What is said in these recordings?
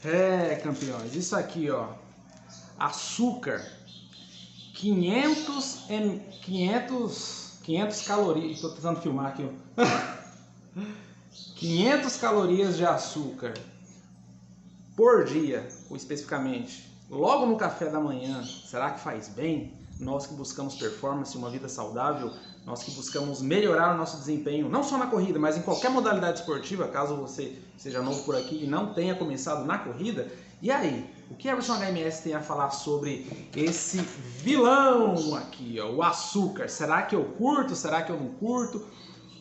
É, campeões, isso aqui, ó, açúcar, 500 calorias, tô tentando filmar aqui, ó. 500 calorias de açúcar por dia, ou especificamente, logo no café da manhã. Será que faz bem? Nós que buscamos performance, uma vida saudável, nós que buscamos melhorar o nosso desempenho, não só na corrida, mas em qualquer modalidade esportiva, caso você seja novo por aqui e não tenha começado na corrida. E aí, o que a Everson HMS tem a falar sobre esse vilão aqui, ó, o açúcar? Será que eu curto? Será que eu não curto?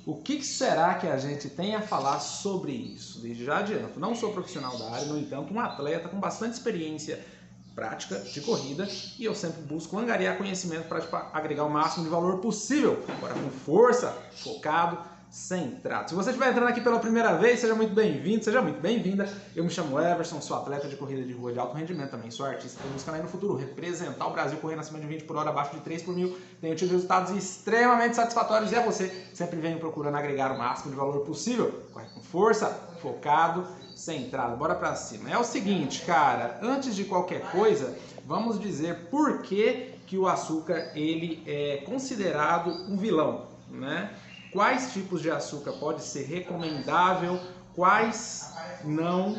O que será que a gente tem a falar sobre isso? Desde já adianto, não sou profissional da área, no entanto, um atleta com bastante experiência prática de corrida, e eu sempre busco angariar conhecimento para agregar o máximo de valor possível, agora com força, focado, centrado. Se você estiver entrando aqui pela primeira vez, seja muito bem-vindo, seja muito bem-vinda. Eu me chamo Everson, sou atleta de corrida de rua de alto rendimento, também sou artista, estou buscando aí no futuro representar o Brasil correndo acima de 20 por hora, abaixo de 3 por mil. Tenho tido resultados extremamente satisfatórios e você sempre vem procurando agregar o máximo de valor possível, corre com força, focado, centrado. Bora pra cima. É o seguinte, cara, antes de qualquer coisa, vamos dizer por que o açúcar ele é considerado um vilão, né? Quais tipos de açúcar pode ser recomendável, quais não,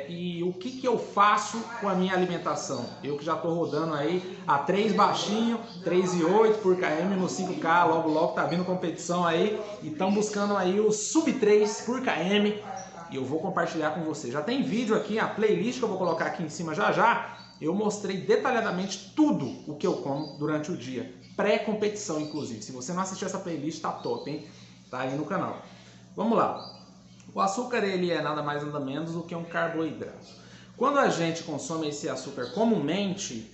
e o que eu faço com a minha alimentação. Eu que já estou rodando aí a 3 baixinho, 3,8 por km no 5K, logo tá vindo competição aí, e estão buscando aí o sub 3 por km, e eu vou compartilhar com você. Já tem vídeo aqui, a playlist que eu vou colocar aqui em cima já, eu mostrei detalhadamente tudo o que eu como durante o dia, pré-competição inclusive. Se você não assistiu essa playlist, tá top, hein? Tá aí no canal. Vamos lá. O açúcar ele é nada mais nada menos do que um carboidrato. Quando a gente consome esse açúcar comumente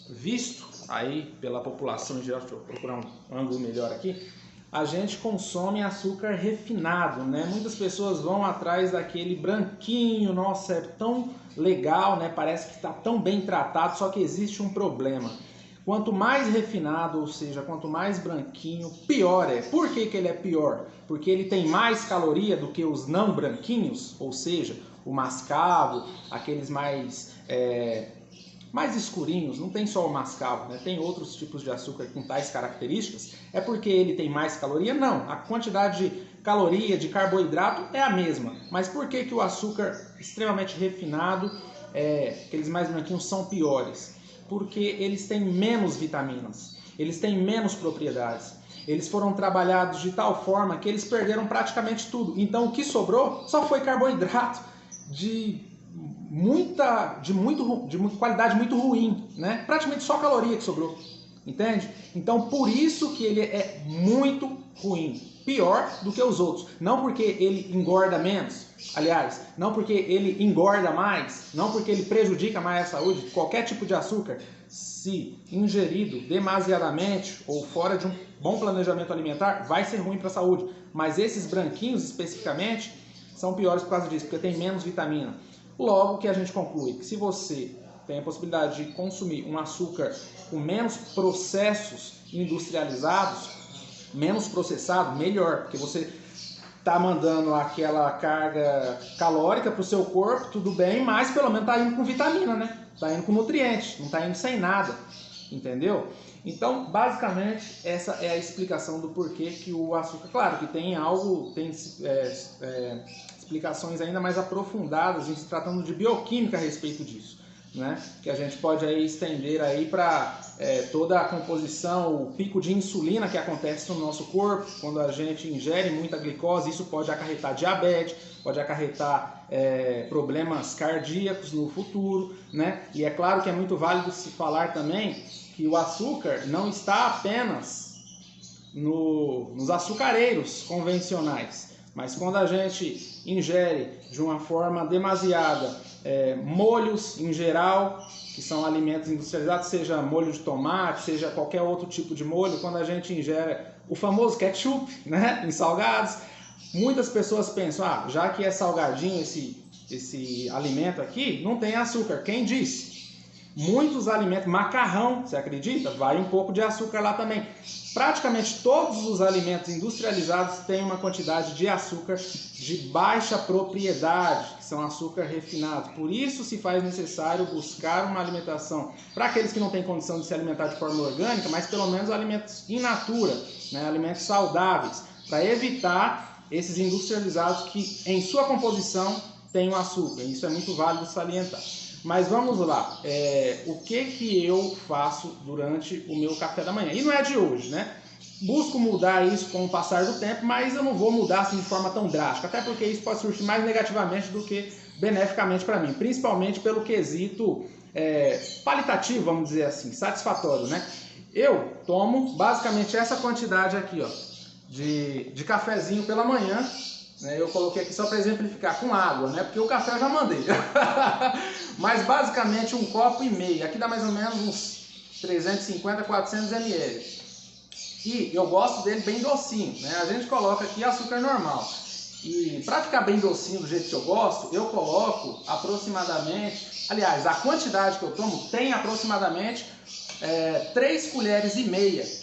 visto aí pela população em geral, deixa eu procurar um ângulo melhor aqui, a gente consome açúcar refinado, né? Muitas pessoas vão atrás daquele branquinho, nossa, é tão legal, né? Parece que está tão bem tratado, só que existe um problema. Quanto mais refinado, ou seja, quanto mais branquinho, pior é. Por que ele é pior? Porque ele tem mais caloria do que os não branquinhos, ou seja, o mascavo, aqueles mais escurinhos, não tem só o mascavo, né? Tem outros tipos de açúcar com tais características. É porque ele tem mais caloria? Não, a quantidade de caloria, de carboidrato é a mesma. Mas por que o açúcar extremamente refinado, aqueles mais branquinhos, são piores? Porque eles têm menos vitaminas, eles têm menos propriedades. Eles foram trabalhados de tal forma que eles perderam praticamente tudo. Então o que sobrou só foi carboidrato de qualidade muito ruim, né? Praticamente só caloria que sobrou, entende? Então por isso que ele é muito ruim, pior do que os outros. Não porque ele engorda menos, aliás, não porque ele engorda mais, não porque ele prejudica mais a saúde. Qualquer tipo de açúcar, se ingerido demasiadamente ou fora de um bom planejamento alimentar, vai ser ruim para a saúde. Mas esses branquinhos especificamente são piores por causa disso, porque tem menos vitamina. Logo que a gente conclui que se você tem a possibilidade de consumir um açúcar com menos processos industrializados, menos processado, melhor, porque você está mandando aquela carga calórica para o seu corpo, tudo bem, mas pelo menos está indo com vitamina, né? Está indo com nutrientes, não está indo sem nada, entendeu? Então, basicamente, essa é a explicação do porquê que o açúcar, claro que tem explicações ainda mais aprofundadas, em se tratando de bioquímica a respeito disso, né? Que a gente pode aí estender aí para toda a composição, o pico de insulina que acontece no nosso corpo quando a gente ingere muita glicose. Isso pode acarretar diabetes, pode acarretar problemas cardíacos no futuro, né? E é claro que é muito válido se falar também que o açúcar não está apenas nos açucareiros convencionais, mas quando a gente ingere de uma forma demasiada molhos em geral, que são alimentos industrializados, seja molho de tomate, seja qualquer outro tipo de molho, quando a gente ingere o famoso ketchup, né, em salgados, muitas pessoas pensam, já que é salgadinho esse alimento aqui, não tem açúcar. Quem disse? Muitos alimentos, macarrão, você acredita? Vai um pouco de açúcar lá também. Praticamente todos os alimentos industrializados têm uma quantidade de açúcar de baixa propriedade, que são açúcar refinados. Por isso se faz necessário buscar uma alimentação para aqueles que não têm condição de se alimentar de forma orgânica, mas pelo menos alimentos in natura, né? Alimentos saudáveis, para evitar esses industrializados que em sua composição têm o açúcar. Isso é muito válido salientar. Mas vamos lá, o que eu faço durante o meu café da manhã? E não é de hoje, né? Busco mudar isso com o passar do tempo, mas eu não vou mudar assim de forma tão drástica, até porque isso pode surtir mais negativamente do que beneficamente para mim, principalmente pelo quesito qualitativo, vamos dizer assim, satisfatório, né? Eu tomo basicamente essa quantidade aqui, ó, de cafezinho pela manhã. Eu coloquei aqui só para exemplificar com água, né? Porque o café eu já mandei. Mas basicamente 1,5 copo. Aqui dá mais ou menos uns 350, 400 ml. E eu gosto dele bem docinho, né? A gente coloca aqui açúcar normal. E para ficar bem docinho do jeito que eu gosto, eu coloco aproximadamente... Aliás, a quantidade que eu tomo tem aproximadamente 3,5 colheres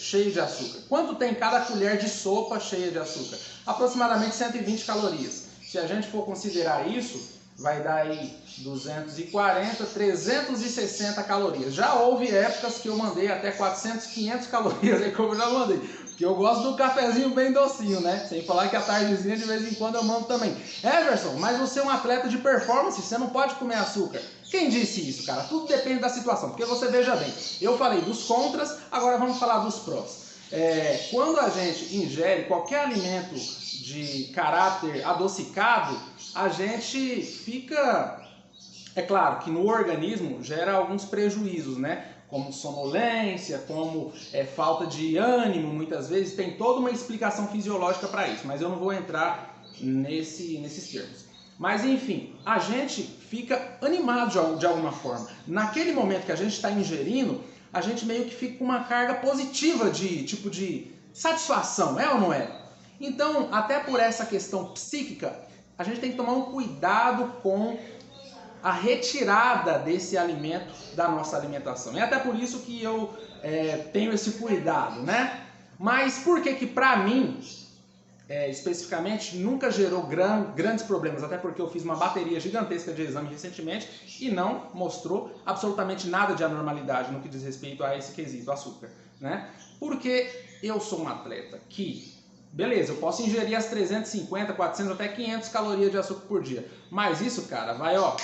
cheias de açúcar. Quanto tem cada colher de sopa cheia de açúcar? Aproximadamente 120 calorias. Se a gente for considerar isso, vai dar aí 240, 360 calorias. Já houve épocas que eu mandei até 400, 500 calorias, aí como eu já mandei. Porque eu gosto do cafezinho bem docinho, né? Sem falar que a tardezinha de vez em quando eu mando também. Everson, mas você é um atleta de performance, você não pode comer açúcar. Quem disse isso, cara? Tudo depende da situação. Porque você veja bem, eu falei dos contras, agora vamos falar dos prós. Quando a gente ingere qualquer alimento de caráter adocicado, a gente fica... É claro que no organismo gera alguns prejuízos, né? Como sonolência, como falta de ânimo, muitas vezes. Tem toda uma explicação fisiológica para isso, mas eu não vou entrar nesses termos. Mas enfim, a gente fica animado de alguma forma. Naquele momento que a gente está ingerindo, a gente meio que fica com uma carga positiva de satisfação, é ou não é? Então, até por essa questão psíquica, a gente tem que tomar um cuidado com a retirada desse alimento da nossa alimentação. É até por isso que eu tenho esse cuidado, né? Mas por que para mim, especificamente, nunca gerou grandes problemas? Até porque eu fiz uma bateria gigantesca de exame recentemente e não mostrou absolutamente nada de anormalidade no que diz respeito a esse quesito açúcar, né? Porque eu sou um atleta que... Beleza, eu posso ingerir as 350, 400, até 500 calorias de açúcar por dia. Mas isso, cara, vai, ó,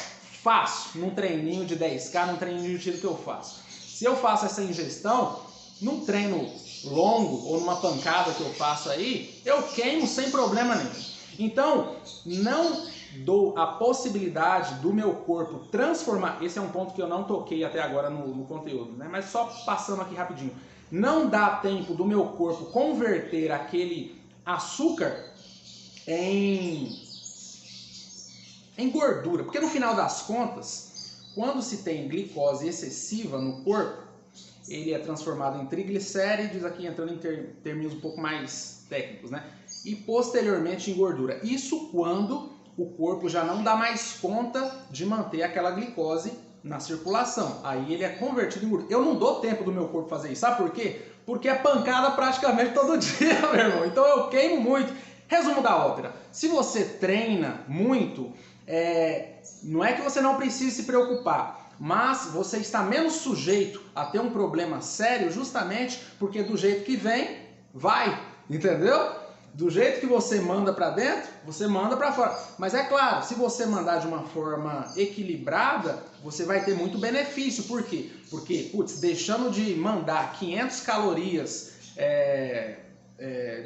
fácil, num treininho de 10K, num treininho de tiro que eu faço. Se eu faço essa ingestão, num treino longo ou numa pancada que eu faço aí, eu queimo sem problema nenhum. Então, não dou a possibilidade do meu corpo transformar... Esse é um ponto que eu não toquei até agora no conteúdo, né? Mas só passando aqui rapidinho. Não dá tempo do meu corpo converter aquele açúcar em gordura. Porque no final das contas, quando se tem glicose excessiva no corpo, ele é transformado em triglicérides, aqui entrando em termos um pouco mais técnicos, né? E posteriormente em gordura. Isso quando o corpo já não dá mais conta de manter aquela glicose na circulação. Aí ele é convertido em gordura. Eu não dou tempo do meu corpo fazer isso. Sabe por quê? Porque é pancada praticamente todo dia, meu irmão. Então eu queimo muito. Resumo da ópera. Se você treina muito, não é que você não precise se preocupar, mas você está menos sujeito a ter um problema sério justamente porque do jeito que vem, vai. Entendeu? Do jeito que você manda para dentro, você manda para fora. Mas é claro, se você mandar de uma forma equilibrada, você vai ter muito benefício. Por quê? Porque, putz, deixando de mandar 500 calorias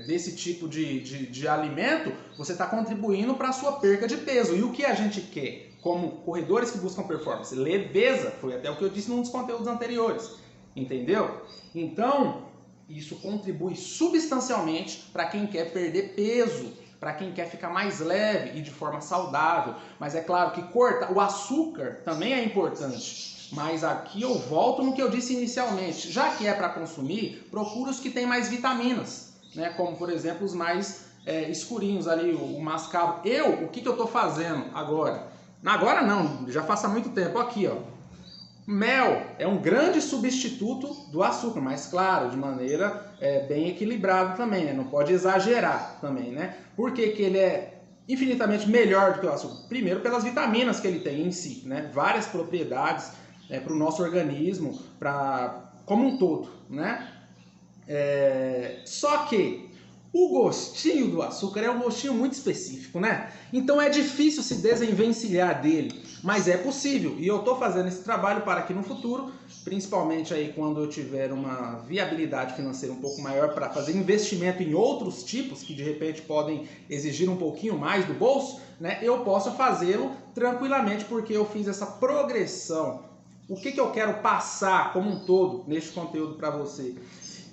desse tipo de alimento, você está contribuindo para a sua perca de peso. E o que a gente quer, como corredores que buscam performance? Leveza, foi até o que eu disse num dos conteúdos anteriores. Entendeu? Então... isso contribui substancialmente para quem quer perder peso, para quem quer ficar mais leve e de forma saudável. Mas é claro que o açúcar também é importante. Mas aqui eu volto no que eu disse inicialmente. Já que é para consumir, procura os que têm mais vitaminas, né? Como por exemplo os mais escurinhos ali, o mascavo. O que eu estou fazendo agora? Agora não, já faz há muito tempo. Aqui, ó. Mel é um grande substituto do açúcar, mas claro, de maneira bem equilibrada também, né? Não pode exagerar também, né? Por que que ele é infinitamente melhor do que o açúcar? Primeiro, pelas vitaminas que ele tem em si, né? Várias propriedades para o nosso organismo, como um todo, né? Só que o gostinho do açúcar é um gostinho muito específico, né? Então é difícil se desenvencilhar dele, mas é possível. E eu estou fazendo esse trabalho para que no futuro, principalmente aí quando eu tiver uma viabilidade financeira um pouco maior para fazer investimento em outros tipos que de repente podem exigir um pouquinho mais do bolso, né? Eu possa fazê-lo tranquilamente porque eu fiz essa progressão. O que eu quero passar como um todo neste conteúdo para você?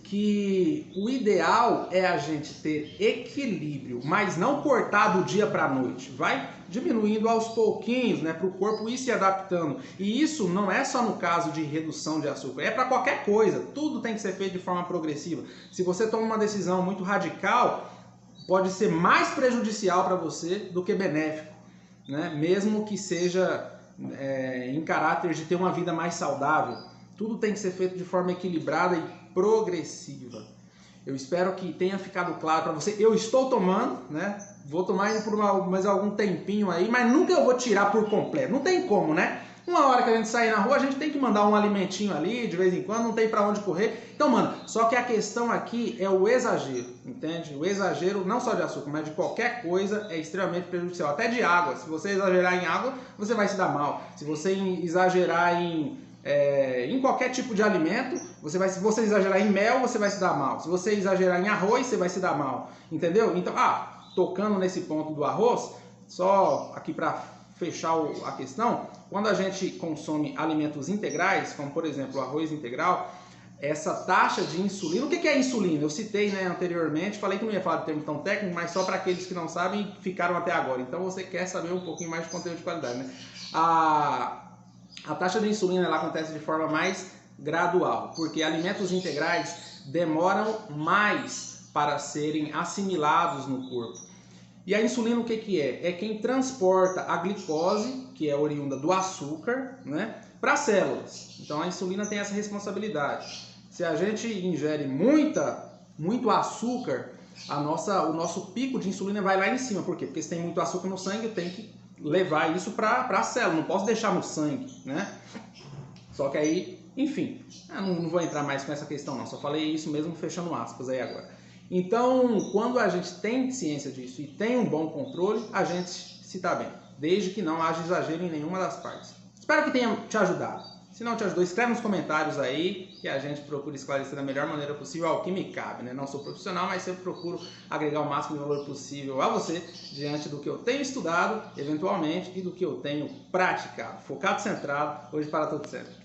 Que o ideal é a gente ter equilíbrio, mas não cortar do dia para a noite. Vai diminuindo aos pouquinhos, né, para o corpo ir se adaptando. E isso não é só no caso de redução de açúcar, é para qualquer coisa. Tudo tem que ser feito de forma progressiva. Se você toma uma decisão muito radical, pode ser mais prejudicial para você do que benéfico, né? Mesmo que seja em caráter de ter uma vida mais saudável. Tudo tem que ser feito de forma equilibrada e progressiva. Eu espero que tenha ficado claro para você. Eu estou tomando, né? Vou tomar ainda por mais algum tempinho aí, mas nunca eu vou tirar por completo. Não tem como, né? Uma hora que a gente sair na rua, a gente tem que mandar um alimentinho ali, de vez em quando, não tem para onde correr. Então, mano, só que a questão aqui é o exagero, entende? O exagero, não só de açúcar, mas de qualquer coisa, é extremamente prejudicial. Até de água. Se você exagerar em água, você vai se dar mal. Se você exagerar em qualquer tipo de alimento, se você exagerar em mel, você vai se dar mal. Se você exagerar em arroz, você vai se dar mal. Entendeu? Então, tocando nesse ponto do arroz, só aqui para fechar a questão, quando a gente consome alimentos integrais, como por exemplo o arroz integral, essa taxa de insulina, o que é insulina? Eu citei, né, anteriormente, falei que não ia falar de termo tão técnico, mas só para aqueles que não sabem ficaram até agora. Então você quer saber um pouquinho mais de conteúdo de qualidade, né? A taxa de insulina ela acontece de forma mais gradual, porque alimentos integrais demoram mais para serem assimilados no corpo. E a insulina o que é? É quem transporta a glicose, que é oriunda do açúcar, né, para as células. Então a insulina tem essa responsabilidade. Se a gente ingere muito açúcar, o nosso pico de insulina vai lá em cima. Por quê? Porque se tem muito açúcar no sangue, tem que levar isso para a célula, não posso deixar no sangue, né? Só que aí, enfim, eu não vou entrar mais com essa questão não, só falei isso mesmo fechando aspas aí agora. Então, quando a gente tem ciência disso e tem um bom controle, a gente se dá bem, desde que não haja exagero em nenhuma das partes. Espero que tenha te ajudado. Se não te ajudou, escreve nos comentários aí que a gente procura esclarecer da melhor maneira possível ao que me cabe, né? Não sou profissional, mas sempre procuro agregar o máximo de valor possível a você diante do que eu tenho estudado, eventualmente, e do que eu tenho praticado. Focado, centrado, hoje para tudo certo.